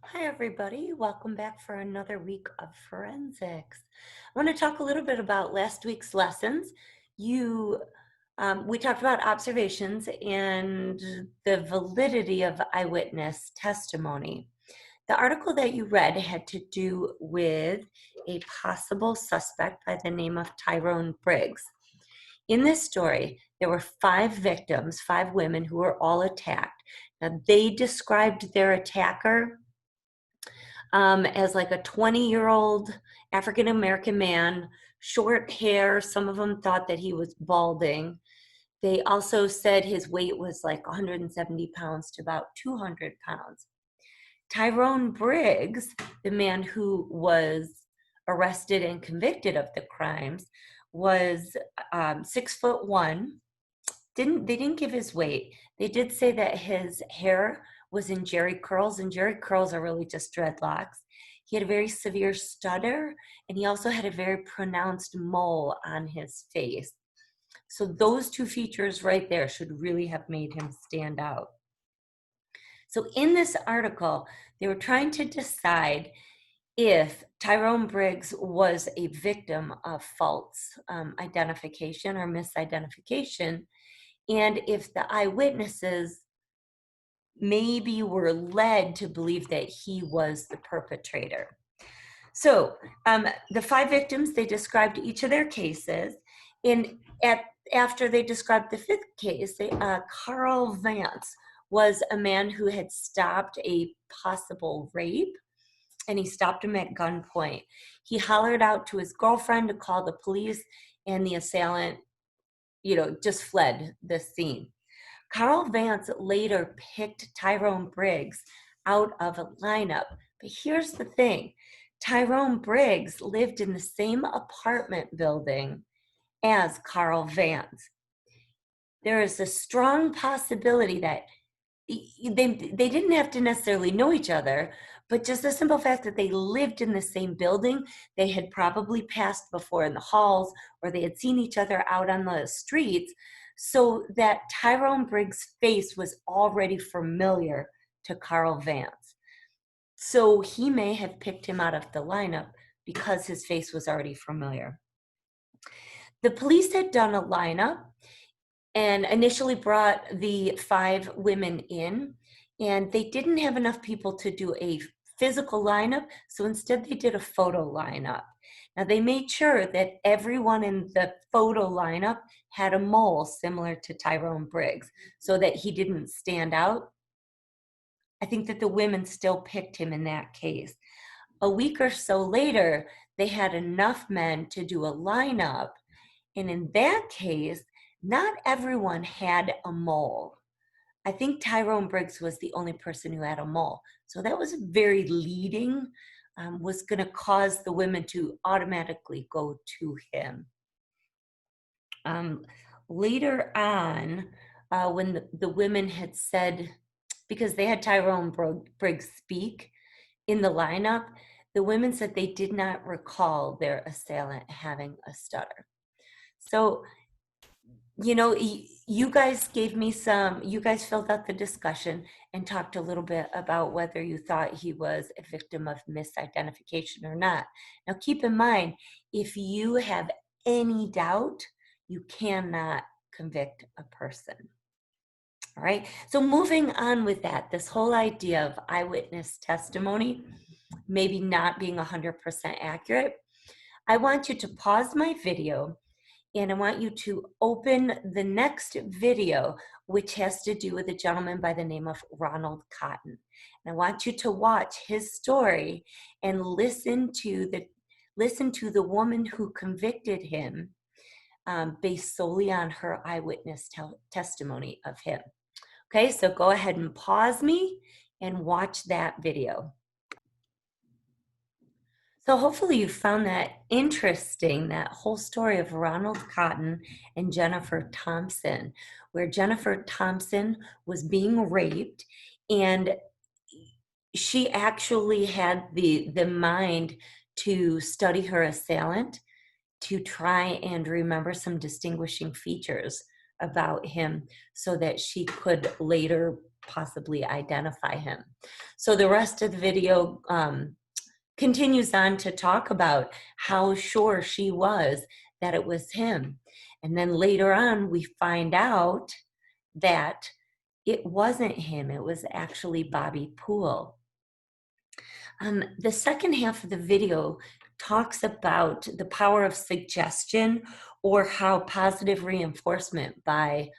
Hi, everybody. Welcome back for another week of forensics. I want to talk a little bit about last week's lessons. We talked about observations and the validity of eyewitness testimony. The article that you read had to do with a possible suspect by the name of Tyrone Briggs. In this story, there were five victims, five women who were all attacked. Now, they described their attacker as like a 20-year-old African American man, short hair. Some of them thought that he was balding. They also said his weight was like 170 pounds to about 200 pounds. Tyrone Briggs, the man who was arrested and convicted of the crimes, was 6'1". They didn't give his weight. They did say that his hair was in jerry curls, and jerry curls are really just dreadlocks. He had a very severe stutter, and he also had a very pronounced mole on his face. So those two features right there should really have made him stand out. So in this article, they were trying to decide if Tyrone Briggs was a victim of false identification or misidentification, and if the eyewitnesses maybe were led to believe that he was the perpetrator. So the five victims, they described each of their cases. After they described the fifth case, Carl Vance was a man who had stopped a possible rape, and he stopped him at gunpoint. He hollered out to his girlfriend to call the police, and the assailant, just fled the scene. Carl Vance later picked Tyrone Briggs out of a lineup. But here's the thing. Tyrone Briggs lived in the same apartment building as Carl Vance. There is a strong possibility that they didn't have to necessarily know each other, but just the simple fact that they lived in the same building, they had probably passed before in the halls, or they had seen each other out on the streets, so that Tyrone Briggs' face was already familiar to Carl Vance. So he may have picked him out of the lineup because his face was already familiar. The police had done a lineup and initially brought the five women in, and they didn't have enough people to do a physical lineup, so instead they did a photo lineup. Now, they made sure that everyone in the photo lineup had a mole similar to Tyrone Briggs so that he didn't stand out. I think that the women still picked him in that case. A week or so later, they had enough men to do a lineup, and in that case, not everyone had a mole. I think Tyrone Briggs was the only person who had a mole. So that was very leading, was going to cause the women to automatically go to him. Later on, when the women had said, because they had Tyrone Briggs speak in the lineup, the women said they did not recall their assailant having a stutter. So you guys you guys filled out the discussion and talked a little bit about whether you thought he was a victim of misidentification or not. Now, keep in mind, if you have any doubt, you cannot convict a person. All right. So moving on with that, this whole idea of eyewitness testimony maybe not being 100% accurate, I want you to pause my video and I want you to open the next video, which has to do with a gentleman by the name of Ronald Cotton. And I want you to watch his story and listen to the woman who convicted him based solely on her eyewitness testimony of him. Okay, so go ahead and pause me and watch that video. So hopefully you found that interesting, that whole story of Ronald Cotton and Jennifer Thompson, where Jennifer Thompson was being raped, and she actually had the mind to study her assailant to try and remember some distinguishing features about him so that she could later possibly identify him. So the rest of the video continues on to talk about how sure she was that it was him. And then later on, we find out that it wasn't him, it was actually Bobby Poole. The second half of the video talks about the power of suggestion, or how positive reinforcement by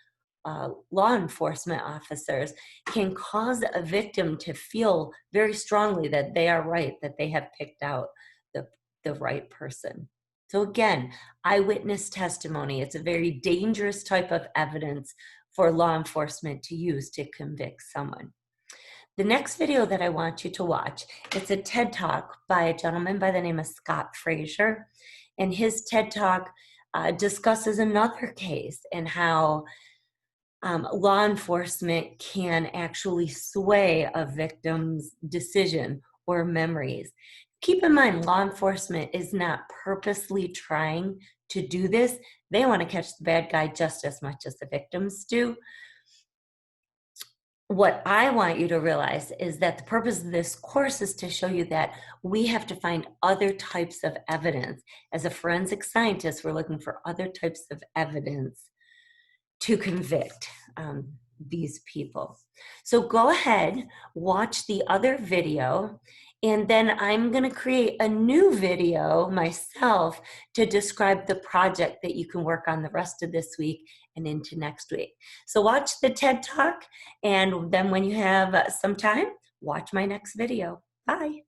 law enforcement officers can cause a victim to feel very strongly that they are right, that they have picked out the right person. So again, eyewitness testimony, it's a very dangerous type of evidence for law enforcement to use to convict someone. The next video that I want you to watch, it's a TED Talk by a gentleman by the name of Scott Frazier, and his TED Talk discusses another case and how law enforcement can actually sway a victim's decision or memories. Keep in mind, law enforcement is not purposely trying to do this. They want to catch the bad guy just as much as the victims do. What I want you to realize is that the purpose of this course is to show you that we have to find other types of evidence. As a forensic scientist, we're looking for other types of evidence to convict these people. So go ahead, watch the other video, and then I'm going to create a new video myself to describe the project that you can work on the rest of this week and into next week. So watch the TED Talk, and then when you have some time, watch my next video. Bye.